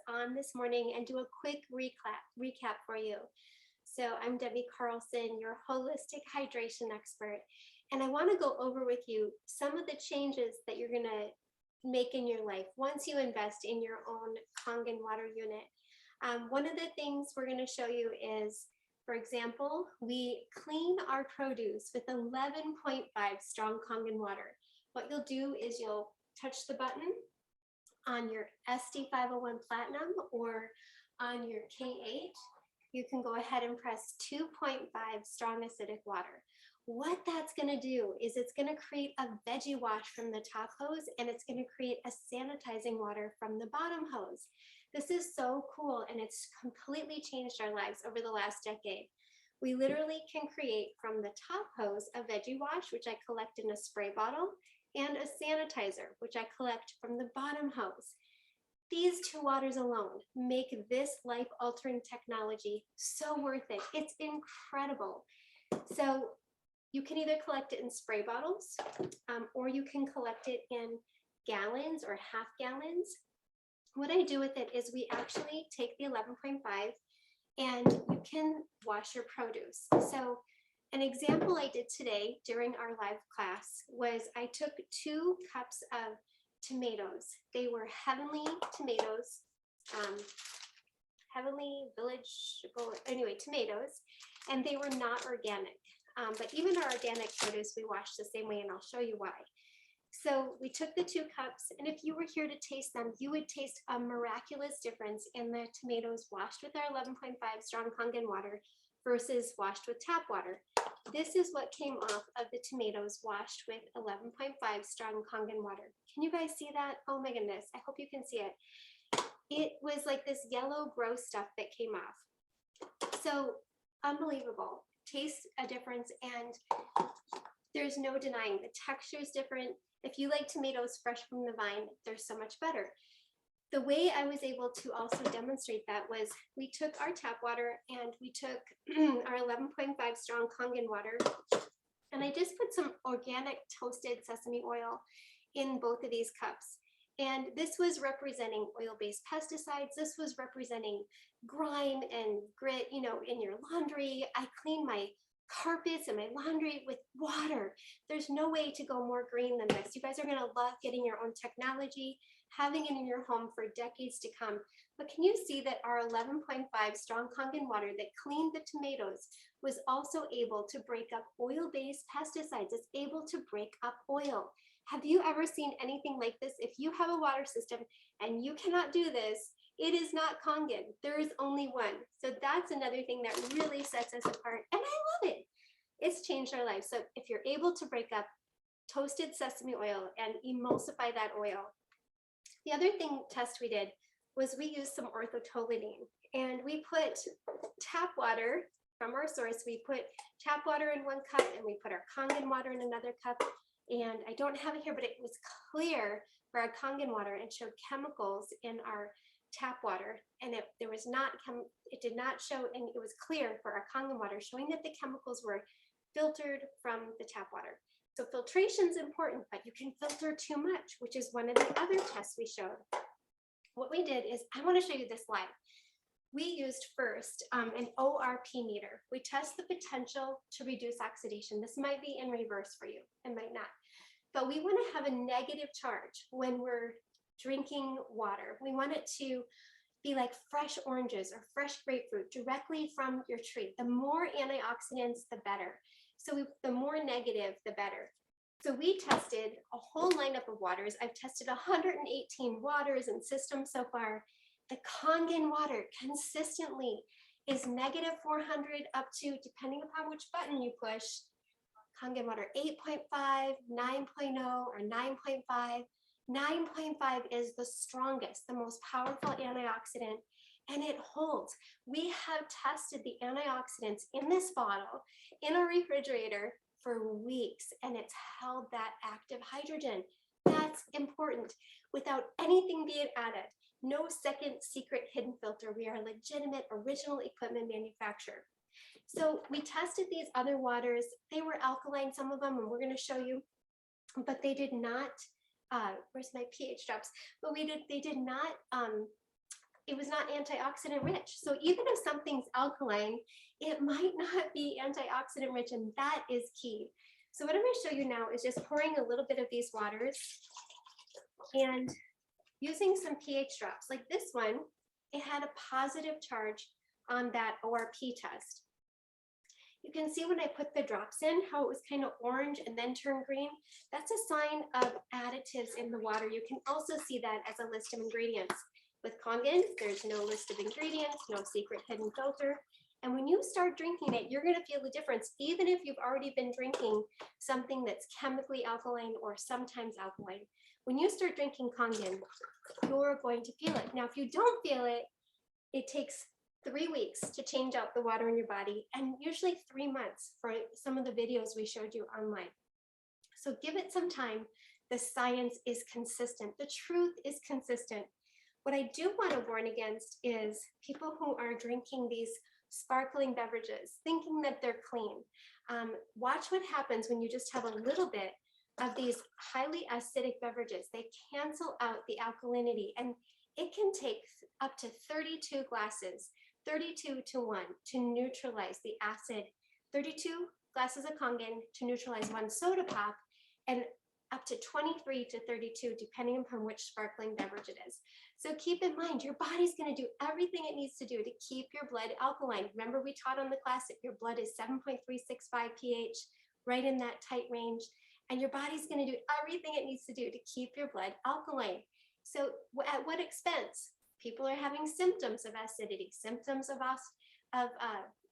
on this morning and do a quick recap for you. So I'm Debbie Carlson, your holistic hydration expert, and I want to go over with you some of the changes that you're going to make in your life once you invest in your own Kangen water unit. One of the things we're going to show you is, for example, we clean our produce with 11.5 strong Kangen water. What you'll do is you'll touch the button on your SD501 Platinum or on your K8. You can go ahead and press 2.5 strong acidic water. What that's going to do is it's going to create a veggie wash from the top hose, and it's going to create a sanitizing water from the bottom hose. This is so cool, and it's completely changed our lives over the last decade. We literally can create from the top hose a veggie wash, which I collect in a spray bottle, and a sanitizer, which I collect from the bottom hose. These two waters alone make this life-altering technology so worth it. It's incredible. So you can either collect it in spray bottles, or you can collect it in gallons or half gallons. What I do with it is we actually take the 11.5 and you can wash your produce. So an example I did today during our live class was I took 2 cups of tomatoes. They were Heavenly tomatoes, Heavenly Village, anyway, tomatoes, and they were not organic. But even our organic produce, we wash the same way, and I'll show you why. So we took the 2 cups, and if you were here to taste them, you would taste a miraculous difference in the tomatoes washed with our 11.5 strong Kangen water versus washed with tap water. This is what came off of the tomatoes washed with 11.5 strong Kangen water. Can you guys see that? Oh my goodness, I hope you can see it. It was like this yellow gross stuff that came off. So unbelievable. Taste a difference, and there's no denying the texture is different. If you like tomatoes fresh from the vine, they're so much better. The way I was able to also demonstrate that was we took our tap water and we took our 11.5 strong Kangen water, and I just put some organic toasted sesame oil in both of these cups. And this was representing oil-based pesticides. This was representing grime and grit, you know, in your laundry. I clean my carpets and my laundry with water. There's no way to go more green than this. You guys are gonna love getting your own technology, having it in your home for decades to come. But can you see that our 11.5 strong Kangen water that cleaned the tomatoes was also able to break up oil-based pesticides? It's able to break up oil. Have you ever seen anything like this? If you have a water system and you cannot do this, it is not Kangen. There is only one. So that's another thing that really sets us apart, and I love it. It's changed our lives. So if you're able to break up toasted sesame oil and emulsify that oil. The other test we did was we used some orthotolinine, and we put tap water from our source. We put tap water in 1 cup, and we put our Kangen water in another cup. And I don't have it here, but it was clear for our Kangen water and showed chemicals in our tap water, and it did not show, and it was clear for our Kangen water, showing that the chemicals were filtered from the tap water. So filtration is important, but you can filter too much, which is one of the other tests we showed. What we did is, I want to show you this live. We used first an ORP meter. We test the potential to reduce oxidation. This might be in reverse for you, it might not. But we want to have a negative charge when we're drinking water. We want it to be like fresh oranges or fresh grapefruit directly from your tree. The more antioxidants, the better. So the more negative, the better. So we tested a whole lineup of waters. I've tested 118 waters and systems so far. The Kangen water consistently is -400 up to, depending upon which button you push, Kangen water 8.5, 9.0, or 9.5. 9.5 is the strongest, the most powerful antioxidant, and it holds. We have tested the antioxidants in this bottle in a refrigerator for weeks, and it's held that active hydrogen. That's important. Without anything being added, no second secret hidden filter. We are a legitimate original equipment manufacturer. So we tested these other waters. They were alkaline, some of them, and we're going to show you, but they did not, where's my pH drops? But they did not, it was not antioxidant rich. So even if something's alkaline, it might not be antioxidant rich, and that is key. So what I'm going to show you now is just pouring a little bit of these waters and using some pH drops. Like this one, it had a positive charge on that ORP test. You can see when I put the drops in, how it was kind of orange and then turned green. That's a sign of additives in the water. You can also see that as a list of ingredients. With Kangen, there's no list of ingredients, no secret hidden filter. And when you start drinking it, you're going to feel the difference, even if you've already been drinking something that's chemically alkaline or sometimes alkaline. When you start drinking Kangen, you're going to feel it. Now, if you don't feel it, it takes 3 weeks to change out the water in your body, and usually 3 months for some of the videos we showed you online. So give it some time. The science is consistent. The truth is consistent. What I do want to warn against is people who are drinking these sparkling beverages, thinking that they're clean. Watch what happens when you just have a little bit of these highly acidic beverages. They cancel out the alkalinity, and it can take up to 32 glasses, 32 to 1, to neutralize the acid, 32 glasses of Kangen to neutralize 1 soda pop, and up to 23 to 32, depending upon which sparkling beverage it is. So keep in mind, your body's going to do everything it needs to do to keep your blood alkaline. Remember, we taught on the class that your blood is 7.365 pH, right in that tight range, and your body's going to do everything it needs to do to keep your blood alkaline. So at what expense? People are having symptoms of acidity, symptoms of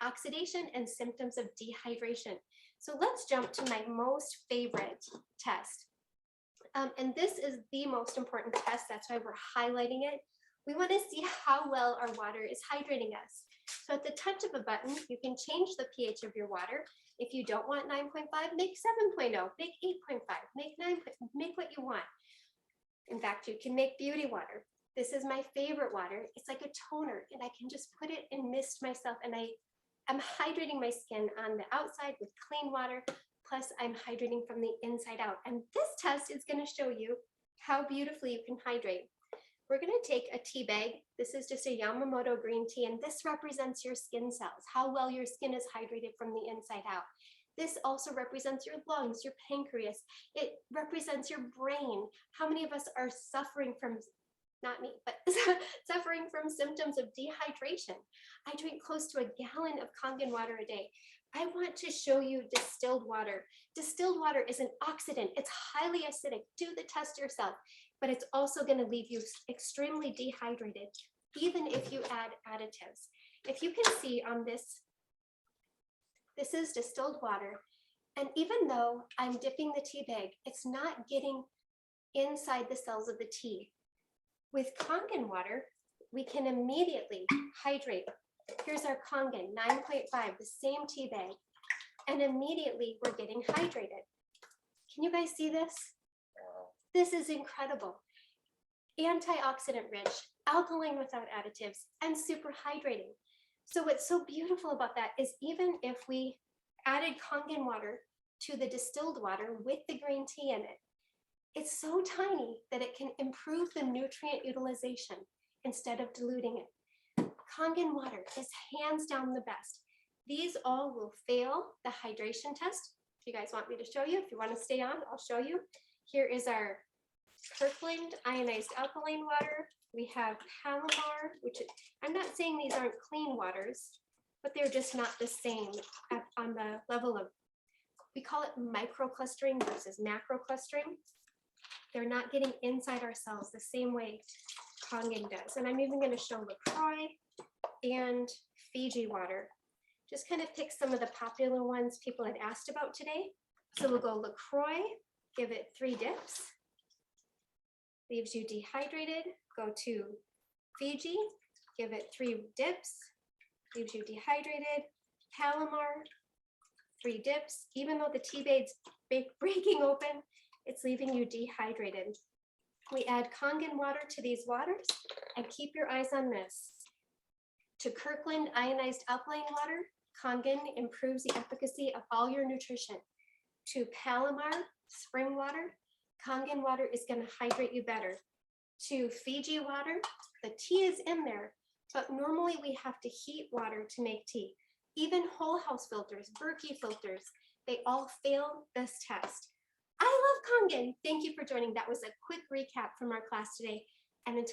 oxidation, and symptoms of dehydration. So let's jump to my most favorite test. And this is the most important test. That's why we're highlighting it. We want to see how well our water is hydrating us. So at the touch of a button, you can change the pH of your water. If you don't want 9.5, make 7.0, make 8.5, make 9, make what you want. In fact, you can make beauty water. This is my favorite water. It's like a toner, and I can just put it and mist myself, and I'm hydrating my skin on the outside with clean water, plus I'm hydrating from the inside out. And this test is going to show you how beautifully you can hydrate. We're going to take a tea bag. This is just a Yamamoto green tea, and this represents your skin cells, how well your skin is hydrated from the inside out. This also represents your lungs, your pancreas. It represents your brain. How many of us are suffering from, not me, but suffering from symptoms of dehydration? I drink close to 1 gallon of Kangen water a day. I want to show you distilled water. Distilled water is an oxidant. It's highly acidic. Do the test yourself, but it's also going to leave you extremely dehydrated, even if you add additives. If you can see on this, this is distilled water. And even though I'm dipping the tea bag, it's not getting inside the cells of the tea. With Kangen water, we can immediately hydrate. Here's our Kangen, 9.5, the same tea bag. And immediately we're getting hydrated. Can you guys see this? This is incredible. Antioxidant rich, alkaline without additives, and super hydrating. So what's so beautiful about that is even if we added Kangen water to the distilled water with the green tea in it, it's so tiny that it can improve the nutrient utilization instead of diluting it. Kangen water is hands down the best. These all will fail the hydration test. If you guys want me to show you, if you want to stay on, I'll show you. Here is our Kirkland ionized alkaline water. We have Palomar, which I'm not saying these aren't clean waters, but they're just not the same on the level of, we call it microclustering versus macroclustering. They're not getting inside our cells the same way Kangen does. And I'm even going to show LaCroix and Fiji water. Just kind of pick some of the popular ones people had asked about today. So we'll go LaCroix, give it 3 dips. Leaves you dehydrated. Go to Fiji, give it 3 dips. Leaves you dehydrated. Palomar, 3 dips. Even though the tea bag's breaking open, it's leaving you dehydrated. We add Kangen water to these waters, and keep your eyes on this. To Kirkland ionized alkaline water, Kangen improves the efficacy of all your nutrition. To Palomar spring water, Kangen water is going to hydrate you better. to Fiji water. The tea is in there, but normally we have to heat water to make tea. Even whole house filters, Berkey filters, they all fail this test. I love Kangen. Thank you for joining. That was a quick recap from our class today. And until